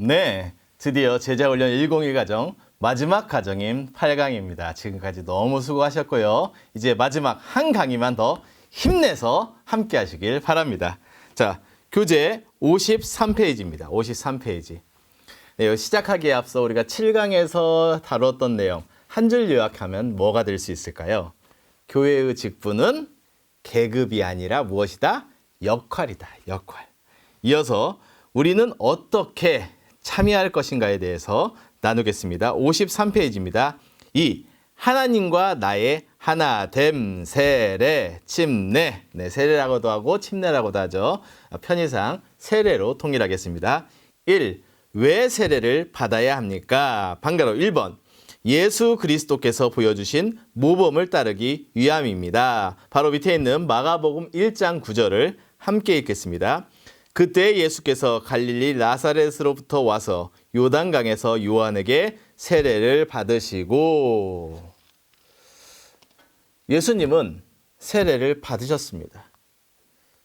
네, 드디어 제자훈련 101 과정 마지막 과정인 8강입니다. 지금까지 너무 수고하셨고요. 이제 마지막 한 강의만 더 힘내서 함께 하시길 바랍니다. 자, 교재 53페이지입니다. 53페이지. 네, 시작하기에 앞서 우리가 7강에서 다뤘던 내용 한 줄 요약하면 뭐가 될 수 있을까요? 교회의 직분은 계급이 아니라 무엇이다? 역할이다. 역할. 이어서 우리는 어떻게 참여할 것인가에 대해서 나누겠습니다. 53페이지입니다. 이 하나님과 나의 하나됨, 세례, 침례. 네, 세례라고도 하고 침례라고도 하죠. 편의상 세례로 통일하겠습니다. 1. 왜 세례를 받아야 합니까? 방가로 1번. 예수 그리스도께서 보여주신 모범을 따르기 위함입니다. 바로 밑에 있는 마가복음 1장 9절을 함께 읽겠습니다. 그때 예수께서 갈릴리 나사렛으로부터 와서 요단강에서 요한에게 세례를 받으시고, 예수님은 세례를 받으셨습니다.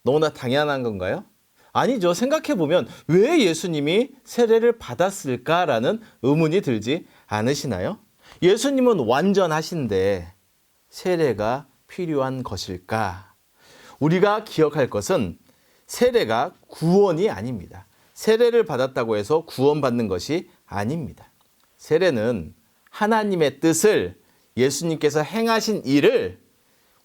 너무나 당연한 건가요? 아니죠. 생각해보면 왜 예수님이 세례를 받았을까라는 의문이 들지 않으시나요? 예수님은 완전하신데 세례가 필요한 것일까? 우리가 기억할 것은 세례가 구원이 아닙니다. 세례를 받았다고 해서 구원받는 것이 아닙니다. 세례는 하나님의 뜻을, 예수님께서 행하신 일을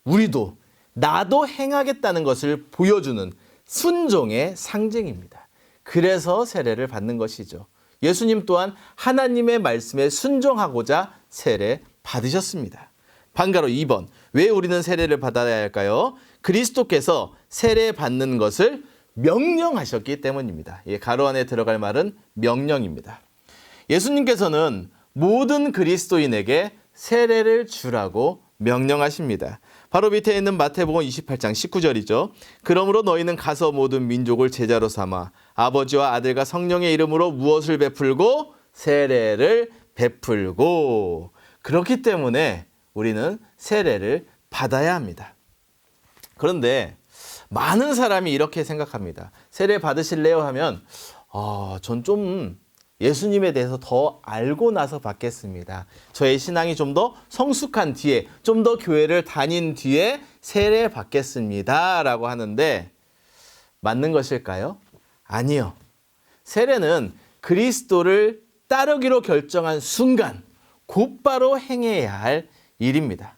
우리도 나도 행하겠다는 것을 보여주는 순종의 상징입니다. 그래서 세례를 받는 것이죠. 예수님 또한 하나님의 말씀에 순종하고자 세례 받으셨습니다. 방가로 2번. 왜 우리는 세례를 받아야 할까요? 그리스도께서 세례 받는 것을 명령하셨기 때문입니다. 가로 안에 들어갈 말은 명령입니다. 예수님께서는 모든 그리스도인에게 세례를 주라고 명령하십니다. 바로 밑에 있는 마태복음 28장 19절이죠. 그러므로 너희는 가서 모든 민족을 제자로 삼아 아버지와 아들과 성령의 이름으로 무엇을 베풀고? 세례를 베풀고. 그렇기 때문에 우리는 세례를 받아야 합니다. 그런데 많은 사람이 이렇게 생각합니다. 세례 받으실래요? 하면 전 좀 예수님에 대해서 더 알고 나서 받겠습니다. 저의 신앙이 좀 더 성숙한 뒤에, 좀 더 교회를 다닌 뒤에 세례 받겠습니다. 라고 하는데 맞는 것일까요? 아니요. 세례는 그리스도를 따르기로 결정한 순간 곧바로 행해야 할 일입니다.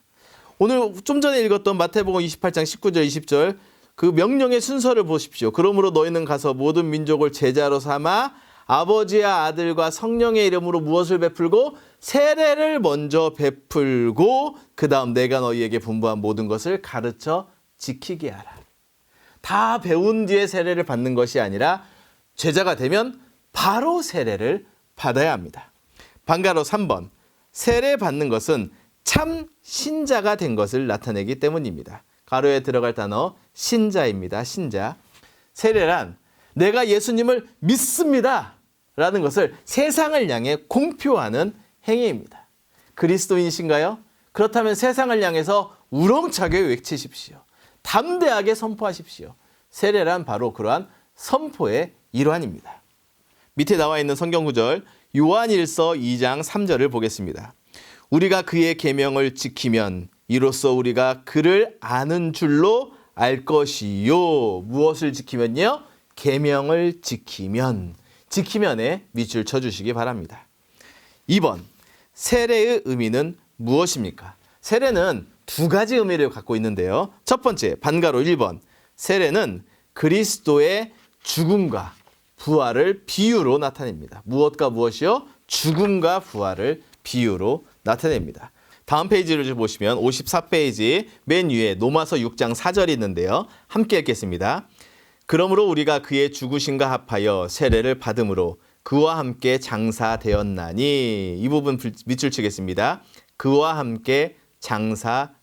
오늘 좀 전에 읽었던 마태복음 28장 19절 20절 그 명령의 순서를 보십시오. 그러므로 너희는 가서 모든 민족을 제자로 삼아 아버지와 아들과 성령의 이름으로 무엇을 베풀고? 세례를 먼저 베풀고 그 다음 내가 너희에게 분부한 모든 것을 가르쳐 지키게 하라. 다 배운 뒤에 세례를 받는 것이 아니라 제자가 되면 바로 세례를 받아야 합니다. 방가로 3번. 세례 받는 것은 참 신자가 된 것을 나타내기 때문입니다. 가로에 들어갈 단어 신자입니다. 신자. 세례란 내가 예수님을 믿습니다 라는 것을 세상을 향해 공표하는 행위입니다. 그리스도인이신가요? 그렇다면 세상을 향해서 우렁차게 외치십시오. 담대하게 선포하십시오. 세례란 바로 그러한 선포의 일환입니다. 밑에 나와 있는 성경구절 요한일서 2장 3절을 보겠습니다. 우리가 그의 계명을 지키면 이로써 우리가 그를 아는 줄로 알 것이요. 무엇을 지키면요? 계명을 지키면. 지키면에 밑줄 쳐주시기 바랍니다. 2번. 세례의 의미는 무엇입니까? 세례는 두 가지 의미를 갖고 있는데요. 첫 번째, 반가로 1번. 세례는 그리스도의 죽음과 부활을 비유로 나타냅니다. 무엇과 무엇이요? 죽음과 부활을 비유로 나타냅니다. 다음 페이지를 좀 보시면 54페이지 맨 위에 로마서 6장 4절이 있는데요. 함께 읽겠습니다. 그러므로 우리가 그의 죽으심과 합하여 세례를 받음으로 그와 함께 장사되었나니. 이 부분 밑줄 치겠습니다. 그와 함께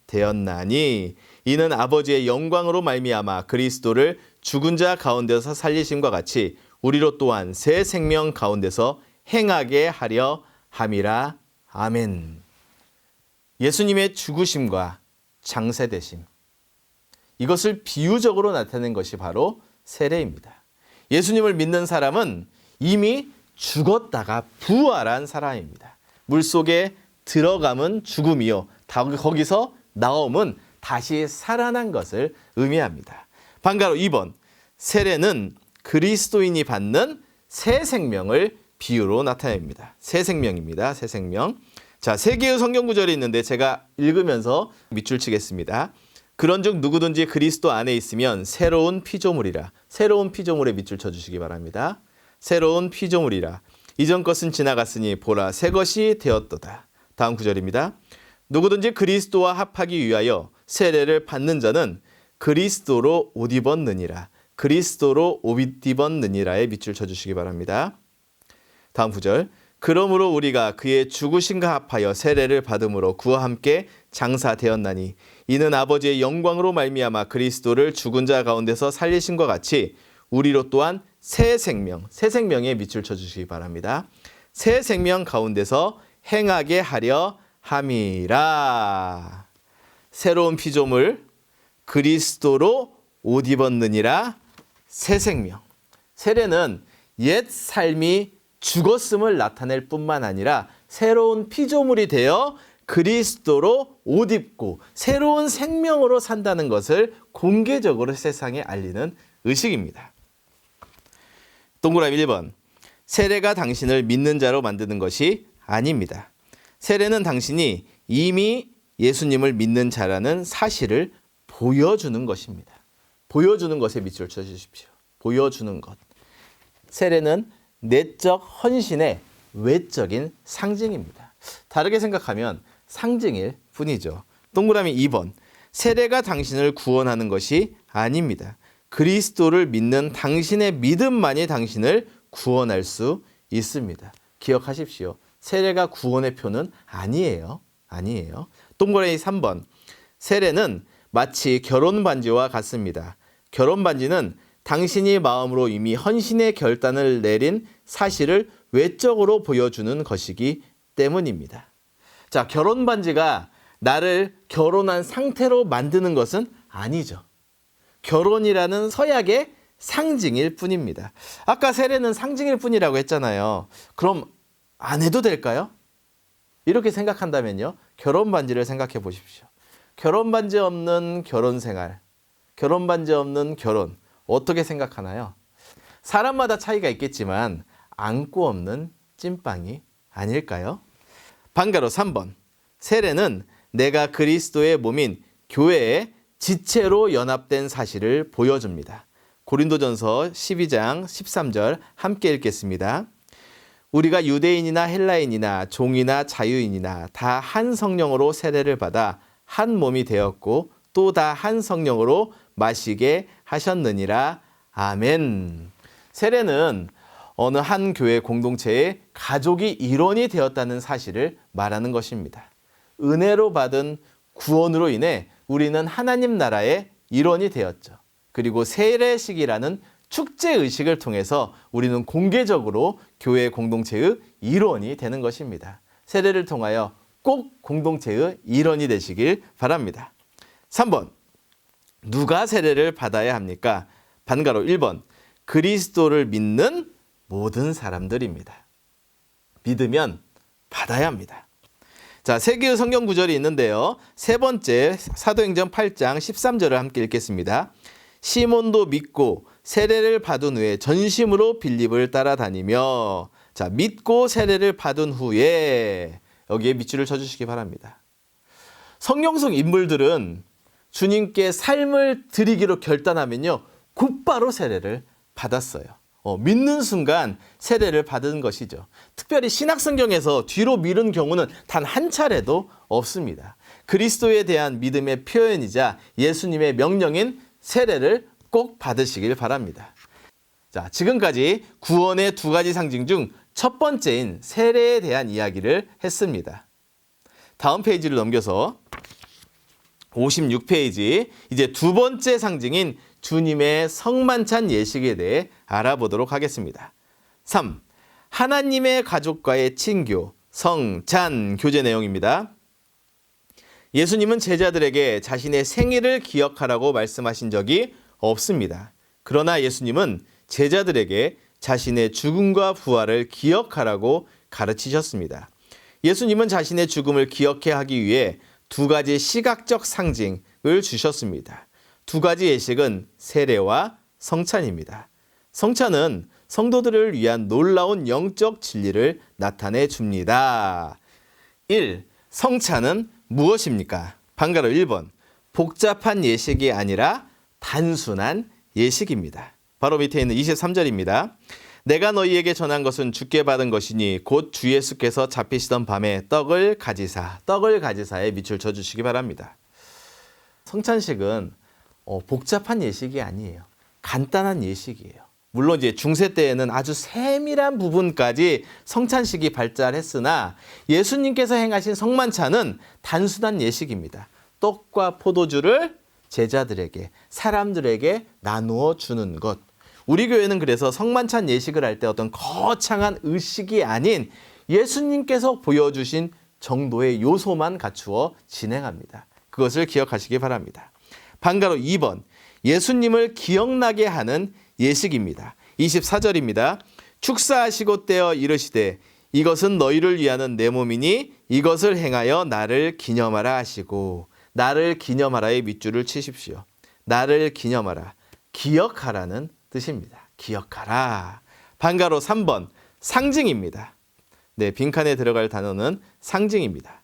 장사되었나니. 이는 아버지의 영광으로 말미암아 그리스도를 죽은 자 가운데서 살리심과 같이 우리로 또한 새 생명 가운데서 행하게 하려 함이라. 아멘. 예수님의 죽으심과 장세되심, 이것을 비유적으로 나타낸 것이 바로 세례입니다. 예수님을 믿는 사람은 이미 죽었다가 부활한 사람입니다. 물속에 들어감은 죽음이요. 거기서 나옴은 다시 살아난 것을 의미합니다. 반가로 2번, 세례는 그리스도인이 받는 새 생명을 비유로 나타냅니다. 새 생명입니다. 새 생명. 자, 세 개의 성경 구절이 있는데 제가 읽으면서 밑줄 치겠습니다. 그런즉 누구든지 그리스도 안에 있으면 새로운 피조물이라. 새로운 피조물에 밑줄 쳐주시기 바랍니다. 새로운 피조물이라. 이전 것은 지나갔으니 보라 새 것이 되었도다. 다음 구절입니다. 누구든지 그리스도와 합하기 위하여 세례를 받는 자는 그리스도로 옷 입었느니라. 그리스도로 옷 입었느니라에 밑줄 쳐주시기 바랍니다. 다음 구절. 그러므로 우리가 그의 죽으심과 합하여 세례를 받음으로 그와 함께 장사되었나니 이는 아버지의 영광으로 말미암아 그리스도를 죽은 자 가운데서 살리신과 같이 우리로 또한 새 생명에 밑줄 쳐주시기 바랍니다. 새 생명 가운데서 행하게 하려 함이라. 새로운 피조물 그리스도로 옷 입었느니라. 새 생명. 세례는 옛 삶이 죽었음을 나타낼 뿐만 아니라 새로운 피조물이 되어 그리스도로 옷 입고 새로운 생명으로 산다는 것을 공개적으로 세상에 알리는 의식입니다. 동그라미 1번. 세례가 당신을 믿는 자로 만드는 것이 아닙니다. 세례는 당신이 이미 예수님을 믿는 자라는 사실을 보여주는 것입니다. 보여주는 것에 밑줄 쳐주십시오. 보여주는 것. 세례는 내적 헌신의 외적인 상징입니다. 다르게 생각하면 상징일 뿐이죠. 동그라미 2번. 세례가 당신을 구원하는 것이 아닙니다. 그리스도를 믿는 당신의 믿음만이 당신을 구원할 수 있습니다. 기억하십시오. 세례가 구원의 표는 아니에요. 아니에요. 동그라미 3번. 세례는 마치 결혼 반지와 같습니다. 결혼 반지는 당신이 마음으로 이미 헌신의 결단을 내린 사실을 외적으로 보여주는 것이기 때문입니다. 자, 결혼 반지가 나를 결혼한 상태로 만드는 것은 아니죠. 결혼이라는 서약의 상징일 뿐입니다. 아까 세례는 상징일 뿐이라고 했잖아요. 그럼 안 해도 될까요? 이렇게 생각한다면요. 결혼 반지를 생각해 보십시오. 결혼 반지 없는 결혼 생활, 결혼 반지 없는 결혼, 어떻게 생각하나요? 사람마다 차이가 있겠지만 안고 없는 찐빵이 아닐까요? 반가로 3번. 세례는 내가 그리스도의 몸인 교회의 지체로 연합된 사실을 보여줍니다. 고린도전서 12장 13절 함께 읽겠습니다. 우리가 유대인이나 헬라인이나 종이나 자유인이나 다 한 성령으로 세례를 받아 한 몸이 되었고 또 다 한 성령으로 마시게 하셨느니라. 아멘. 세례는 어느 한 교회 공동체의 가족이 일원이 되었다는 사실을 말하는 것입니다. 은혜로 받은 구원으로 인해 우리는 하나님 나라의 일원이 되었죠. 그리고 세례식이라는 축제 의식을 통해서 우리는 공개적으로 교회 공동체의 일원이 되는 것입니다. 세례를 통하여 꼭 공동체의 일원이 되시길 바랍니다. 3번. 누가 세례를 받아야 합니까? 반가로 1번. 그리스도를 믿는 모든 사람들입니다. 믿으면 받아야 합니다. 자, 세 개의 성경 구절이 있는데요. 세 번째 사도행전 8장 13절을 함께 읽겠습니다. 시몬도 믿고 세례를 받은 후에 전심으로 빌립을 따라다니며, 자, 믿고 세례를 받은 후에 여기에 밑줄을 쳐주시기 바랍니다. 성경 속 인물들은 주님께 삶을 드리기로 결단하면요, 곧바로 세례를 받았어요. 믿는 순간 세례를 받은 것이죠. 특별히 신약성경에서 뒤로 미룬 경우는 단 한 차례도 없습니다. 그리스도에 대한 믿음의 표현이자 예수님의 명령인 세례를 꼭 받으시길 바랍니다. 자, 지금까지 구원의 두 가지 상징 중 첫 번째인 세례에 대한 이야기를 했습니다. 다음 페이지를 넘겨서 56페이지, 이제 두 번째 상징인 주님의 성만찬 예식에 대해 알아보도록 하겠습니다. 3. 하나님의 가족과의 친교, 성찬 교제 내용입니다. 예수님은 제자들에게 자신의 생일을 기억하라고 말씀하신 적이 없습니다. 그러나 예수님은 제자들에게 자신의 죽음과 부활을 기억하라고 가르치셨습니다. 예수님은 자신의 죽음을 기억해 하기 위해 두 가지 시각적 상징을 주셨습니다. 두 가지 예식은 세례와 성찬입니다. 성찬은 성도들을 위한 놀라운 영적 진리를 나타내 줍니다. 1. 성찬은 무엇입니까? 방가로 1번. 복잡한 예식이 아니라 단순한 예식입니다. 바로 밑에 있는 23절입니다. 내가 너희에게 전한 것은 주께 받은 것이니 곧 주 예수께서 잡히시던 밤에 떡을 가지사에 밑줄 쳐주시기 바랍니다. 성찬식은 복잡한 예식이 아니에요. 간단한 예식이에요. 물론 이제 중세 때에는 아주 세밀한 부분까지 성찬식이 발달했으나 예수님께서 행하신 성만찬은 단순한 예식입니다. 떡과 포도주를 제자들에게, 사람들에게 나누어 주는 것. 우리 교회는 그래서 성만찬 예식을 할 때 어떤 거창한 의식이 아닌 예수님께서 보여주신 정도의 요소만 갖추어 진행합니다. 그것을 기억하시기 바랍니다. 방가로 2번, 예수님을 기억나게 하는 예식입니다. 24절입니다. 축사하시고 떼어 이르시되 이것은 너희를 위하는 내 몸이니 이것을 행하여 나를 기념하라 하시고, 나를 기념하라의 밑줄을 치십시오. 나를 기념하라, 기억하라는 뜻입니다. 기억하라. 방가로 3번, 상징입니다. 네, 빈칸에 들어갈 단어는 상징입니다.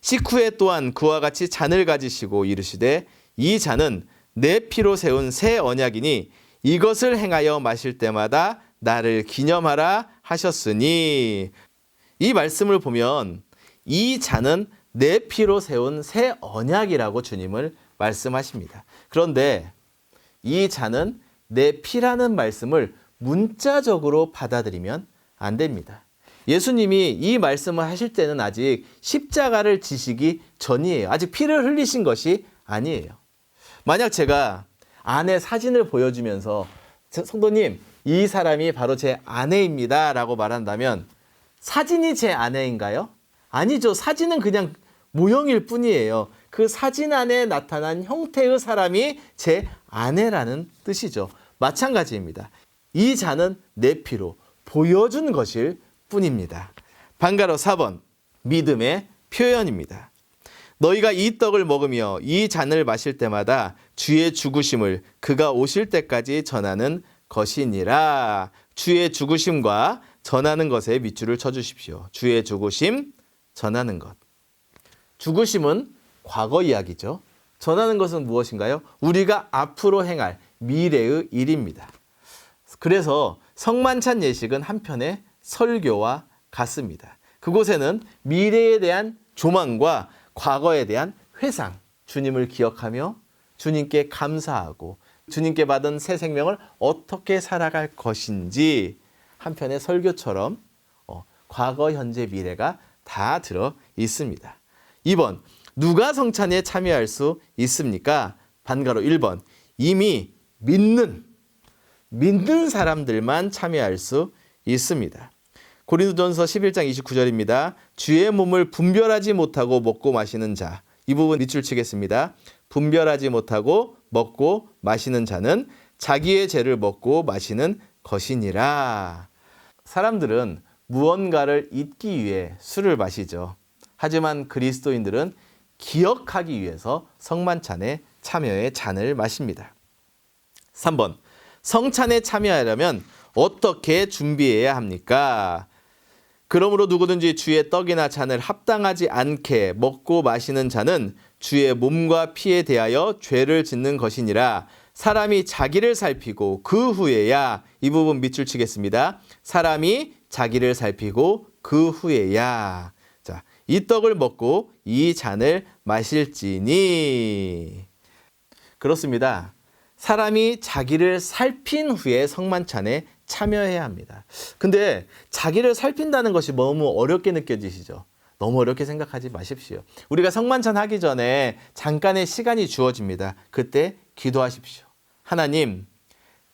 식후에 또한 그와 같이 잔을 가지시고 이르시되 이 잔은 내 피로 세운 새 언약이니 이것을 행하여 마실 때마다 나를 기념하라 하셨으니, 이 말씀을 보면 이 잔은 내 피로 세운 새 언약이라고 주님을 말씀하십니다. 그런데 이 잔은 내 피라는 말씀을 문자적으로 받아들이면 안 됩니다. 예수님이 이 말씀을 하실 때는 아직 십자가를 지시기 전이에요. 아직 피를 흘리신 것이 아니에요. 만약 제가 아내 사진을 보여주면서 성도님, 이 사람이 바로 제 아내입니다 라고 말한다면 사진이 제 아내인가요? 아니죠. 사진은 그냥 모형일 뿐이에요. 그 사진 안에 나타난 형태의 사람이 제 아내라는 뜻이죠. 마찬가지입니다. 이 잔은 내 피로 보여준 것일 뿐입니다. 방가로 4번, 믿음의 표현입니다. 너희가 이 떡을 먹으며 이 잔을 마실 때마다 주의 죽으심을 그가 오실 때까지 전하는 것이니라. 주의 죽으심과 전하는 것에 밑줄을 쳐주십시오. 주의 죽으심, 전하는 것. 죽으심은 과거 이야기죠. 전하는 것은 무엇인가요? 우리가 앞으로 행할 미래의 일입니다. 그래서 성만찬 예식은 한편의 설교와 같습니다. 그곳에는 미래에 대한 조망과 과거에 대한 회상, 주님을 기억하며 주님께 감사하고 주님께 받은 새 생명을 어떻게 살아갈 것인지 한편의 설교처럼 과거, 현재, 미래가 다 들어 있습니다. 2번, 누가 성찬에 참여할 수 있습니까? 반가로 1번, 이미 믿는 사람들만 참여할 수 있습니다. 고린도전서 11장 29절입니다. 주의 몸을 분별하지 못하고 먹고 마시는 자, 이 부분 밑줄 치겠습니다. 분별하지 못하고 먹고 마시는 자는 자기의 죄를 먹고 마시는 것이니라. 사람들은 무언가를 잊기 위해 술을 마시죠. 하지만 그리스도인들은 기억하기 위해서 성만찬에 참여의 잔을 마십니다. 3번, 성찬에 참여하려면 어떻게 준비해야 합니까? 그러므로 누구든지 주의 떡이나 잔을 합당하지 않게 먹고 마시는 자는 주의 몸과 피에 대하여 죄를 짓는 것이니라. 사람이 자기를 살피고 그 후에야, 이 부분 밑줄 치겠습니다. 사람이 자기를 살피고 그 후에야. 자, 이 떡을 먹고 이 잔을 마실지니. 그렇습니다. 사람이 자기를 살핀 후에 성만찬에 참여해야 합니다. 근데 자기를 살핀다는 것이 너무 어렵게 느껴지시죠? 너무 어렵게 생각하지 마십시오. 우리가 성만찬 하기 전에 잠깐의 시간이 주어집니다. 그때 기도하십시오. 하나님,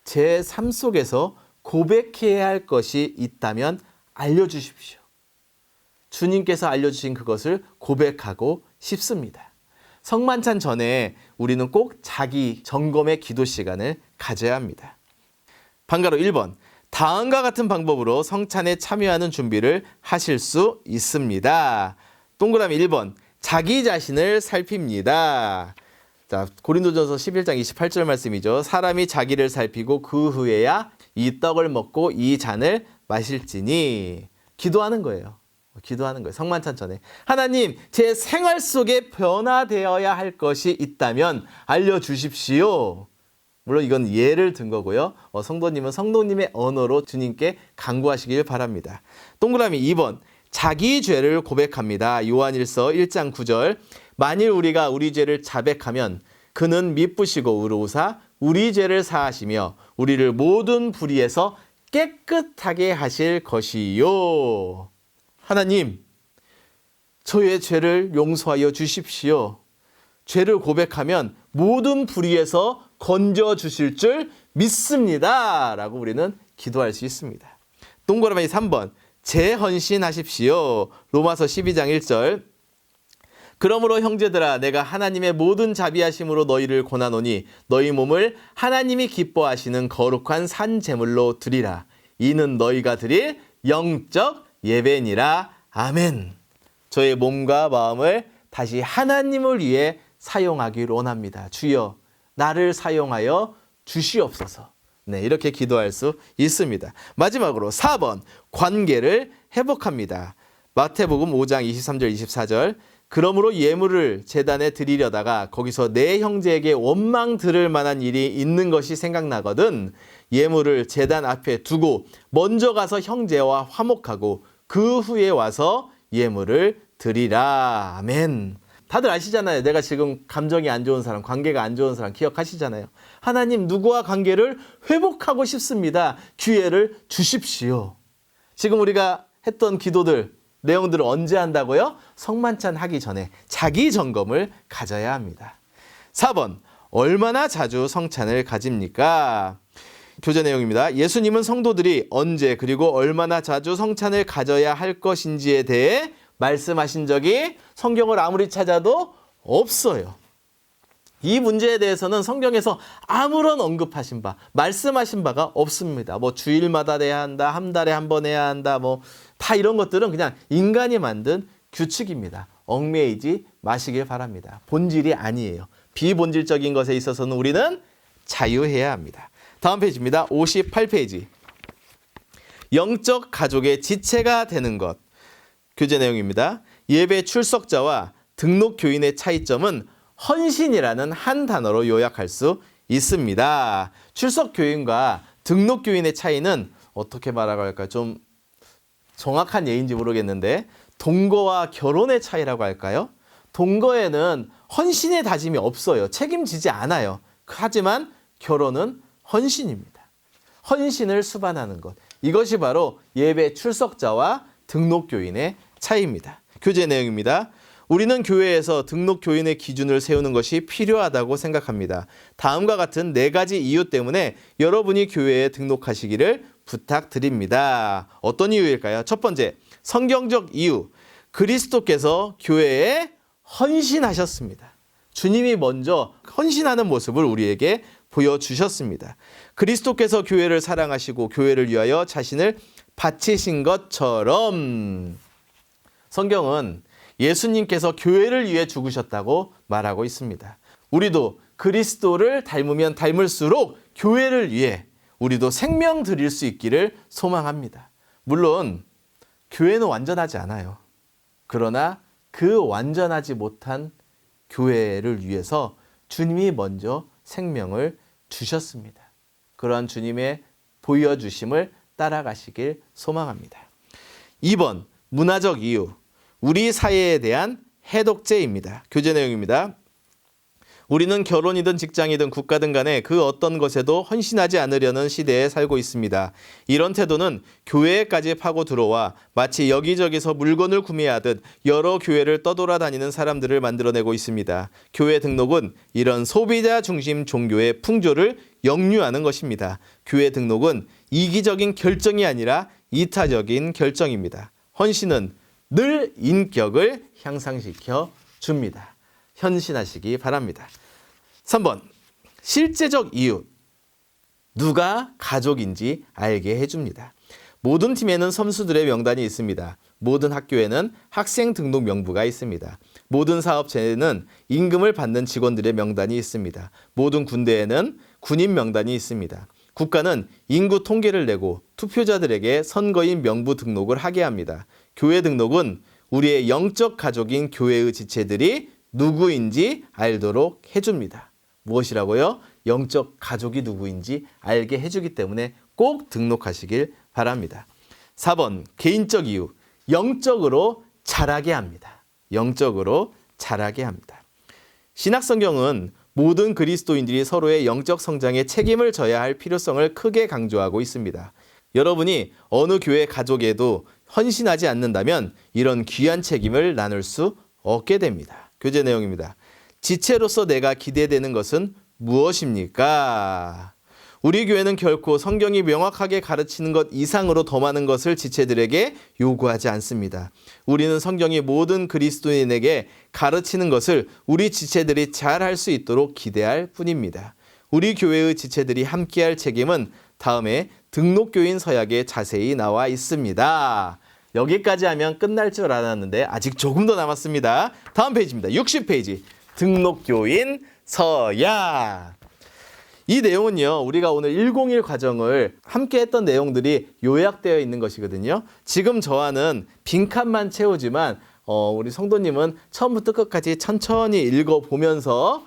제 삶 속에서 고백해야 할 것이 있다면 알려주십시오. 주님께서 알려주신 그것을 고백하고 싶습니다. 성만찬 전에 우리는 꼭 자기 점검의 기도 시간을 가져야 합니다. 방가로 1번, 다음과 같은 방법으로 성찬에 참여하는 준비를 하실 수 있습니다. 동그라미 1번, 자기 자신을 살핍니다. 자, 고린도전서 11장 28절 말씀이죠. 사람이 자기를 살피고 그 후에야 이 떡을 먹고 이 잔을 마실지니. 기도하는 거예요. 기도하는 거예요. 성만찬 전에. 하나님, 제 생활 속에 변화되어야 할 것이 있다면 알려주십시오. 물론 이건 예를 든 거고요. 성도님은 성도님의 언어로 주님께 간구하시길 바랍니다. 동그라미 2번, 자기 죄를 고백합니다. 요한일서 1장 9절. 만일 우리가 우리 죄를 자백하면 그는 미쁘시고 의로우사 우리 죄를 사하시며 우리를 모든 불의에서 깨끗하게 하실 것이요. 하나님, 저의 죄를 용서하여 주십시오. 죄를 고백하면 모든 불의에서 건져 주실 줄 믿습니다. 라고 우리는 기도할 수 있습니다. 동그라미 3번, 재헌신하십시오. 로마서 12장 1절. 그러므로 형제들아, 내가 하나님의 모든 자비하심으로 너희를 권하노니 너희 몸을 하나님이 기뻐하시는 거룩한 산 제물로 드리라. 이는 너희가 드릴 영적 예배니라. 아멘. 저의 몸과 마음을 다시 하나님을 위해 사용하기를 원합니다. 주여, 나를 사용하여 주시옵소서. 네, 이렇게 기도할 수 있습니다. 마지막으로 4번, 관계를 회복합니다. 마태복음 5장 23절 24절. 그러므로 예물을 제단에 드리려다가 거기서 내 형제에게 원망 들을 만한 일이 있는 것이 생각나거든 예물을 제단 앞에 두고 먼저 가서 형제와 화목하고 그 후에 와서 예물을 드리라. 아멘. 다들 아시잖아요. 내가 지금 감정이 안 좋은 사람, 관계가 안 좋은 사람 기억하시잖아요. 하나님, 누구와 관계를 회복하고 싶습니다. 기회를 주십시오. 지금 우리가 했던 기도들, 내용들을 언제 한다고요? 성만찬 하기 전에 자기 점검을 가져야 합니다. 4번, 얼마나 자주 성찬을 가집니까? 교재 내용입니다. 예수님은 성도들이 언제 그리고 얼마나 자주 성찬을 가져야 할 것인지에 대해 말씀하신 적이 성경을 아무리 찾아도 없어요. 이 문제에 대해서는 성경에서 아무런 언급하신 바, 말씀하신 바가 없습니다. 뭐 주일마다 내야 한다, 한 달에 한 번 해야 한다, 뭐 다 이런 것들은 그냥 인간이 만든 규칙입니다. 얽매이지 마시길 바랍니다. 본질이 아니에요. 비본질적인 것에 있어서는 우리는 자유해야 합니다. 다음 페이지입니다. 58페이지. 영적 가족의 지체가 되는 것. 교재 내용입니다. 예배 출석자와 등록 교인의 차이점은 헌신이라는 한 단어로 요약할 수 있습니다. 출석 교인과 등록 교인의 차이는 어떻게 말하고 할까요? 좀 정확한 예인지 모르겠는데 동거와 결혼의 차이라고 할까요? 동거에는 헌신의 다짐이 없어요. 책임지지 않아요. 하지만 결혼은 헌신입니다. 헌신을 수반하는 것. 이것이 바로 예배 출석자와 등록 교인의 차이입니다. 교재 내용입니다. 우리는 교회에서 등록 교인의 기준을 세우는 것이 필요하다고 생각합니다. 다음과 같은 4가지 이유 때문에 여러분이 교회에 등록하시기를 부탁드립니다. 어떤 이유일까요? 첫 번째, 성경적 이유. 그리스도께서 교회에 헌신하셨습니다. 주님이 먼저 헌신하는 모습을 우리에게 보여주셨습니다. 그리스도께서 교회를 사랑하시고 교회를 위하여 자신을 바치신 것처럼 성경은 예수님께서 교회를 위해 죽으셨다고 말하고 있습니다. 우리도 그리스도를 닮으면 닮을수록 교회를 위해 우리도 생명 드릴 수 있기를 소망합니다. 물론 교회는 완전하지 않아요. 그러나 그 완전하지 못한 교회를 위해서 주님이 먼저 생명을 주셨습니다. 그러한 주님의 보여주심을 따라가시길 소망합니다. 2번, 문화적 이유. 우리 사회에 대한 해독제입니다. 교재 내용입니다. 우리는 결혼이든 직장이든 국가든 간에 그 어떤 것에도 헌신하지 않으려는 시대에 살고 있습니다. 이런 태도는 교회에까지 파고 들어와 마치 여기저기서 물건을 구매하듯 여러 교회를 떠돌아다니는 사람들을 만들어내고 있습니다. 교회 등록은 이런 소비자 중심 종교의 풍조를 역류하는 것입니다. 교회 등록은 이기적인 결정이 아니라 이타적인 결정입니다. 헌신은 늘 인격을 향상시켜 줍니다. 헌신하시기 바랍니다. 3번, 실제적 이유. 누가 가족인지 알게 해줍니다. 모든 팀에는 선수들의 명단이 있습니다. 모든 학교에는 학생 등록 명부가 있습니다. 모든 사업체에는 임금을 받는 직원들의 명단이 있습니다. 모든 군대에는 군인 명단이 있습니다. 국가는 인구 통계를 내고 투표자들에게 선거인 명부 등록을 하게 합니다. 교회 등록은 우리의 영적 가족인 교회의 지체들이 누구인지 알도록 해줍니다. 무엇이라고요? 영적 가족이 누구인지 알게 해주기 때문에 꼭 등록하시길 바랍니다. 4번, 개인적 이유. 영적으로 자라게 합니다. 영적으로 자라게 합니다. 신약성경은 모든 그리스도인들이 서로의 영적 성장에 책임을 져야 할 필요성을 크게 강조하고 있습니다. 여러분이 어느 교회 가족에도 헌신하지 않는다면 이런 귀한 책임을 나눌 수 없게 됩니다. 교재 내용입니다. 지체로서 내가 기대되는 것은 무엇입니까? 우리 교회는 결코 성경이 명확하게 가르치는 것 이상으로 더 많은 것을 지체들에게 요구하지 않습니다. 우리는 성경이 모든 그리스도인에게 가르치는 것을 우리 지체들이 잘 할 수 있도록 기대할 뿐입니다. 우리 교회의 지체들이 함께할 책임은 다음에 등록교인 서약에 자세히 나와 있습니다. 여기까지 하면 끝날 줄 알았는데 아직 조금 더 남았습니다. 다음 페이지입니다. 60페이지. 등록교인 서약. 이 내용은요, 우리가 오늘 101 과정을 함께 했던 내용들이 요약되어 있는 것이거든요. 지금 저와는 빈칸만 채우지만 우리 성도님은 처음부터 끝까지 천천히 읽어보면서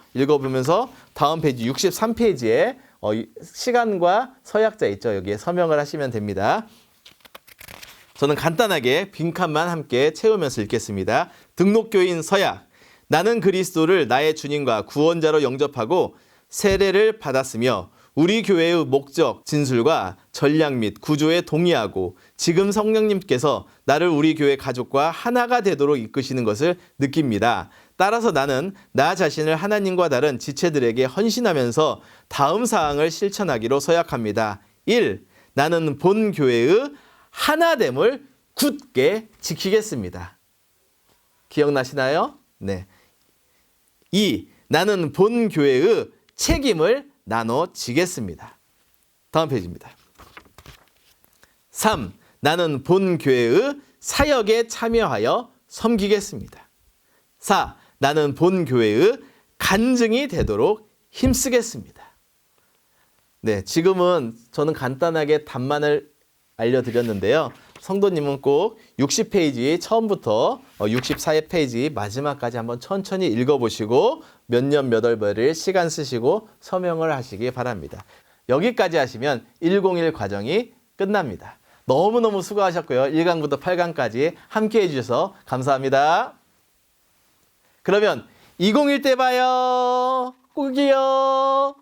다음 페이지 63페이지에 시간과 서약자 있죠. 여기에 서명을 하시면 됩니다. 저는 간단하게 빈칸만 함께 채우면서 읽겠습니다. 등록교인 서약. 나는 그리스도를 나의 주님과 구원자로 영접하고 세례를 받았으며 우리 교회의 목적, 진술과 전략 및 구조에 동의하고 지금 성령님께서 나를 우리 교회 가족과 하나가 되도록 이끄시는 것을 느낍니다. 따라서 나는 나 자신을 하나님과 다른 지체들에게 헌신하면서 다음 사항을 실천하기로 서약합니다. 1. 나는 본 교회의 하나됨을 굳게 지키겠습니다. 기억나시나요? 네. 2. 나는 본 교회의 책임을 나눠지겠습니다. 다음 페이지입니다. 3. 나는 본 교회의 사역에 참여하여 섬기겠습니다. 4. 나는 본 교회의 간증이 되도록 힘쓰겠습니다. 네, 지금은 저는 간단하게 답만을 알려드렸는데요. 성도님은 꼭 60페이지 처음부터 64페이지 마지막까지 한번 천천히 읽어보시고 몇 년 몇 월별일 시간 쓰시고 서명을 하시기 바랍니다. 여기까지 하시면 101 과정이 끝납니다. 너무너무 수고하셨고요. 1강부터 8강까지 함께 해주셔서 감사합니다. 그러면 201 때 봐요. 꼭이요.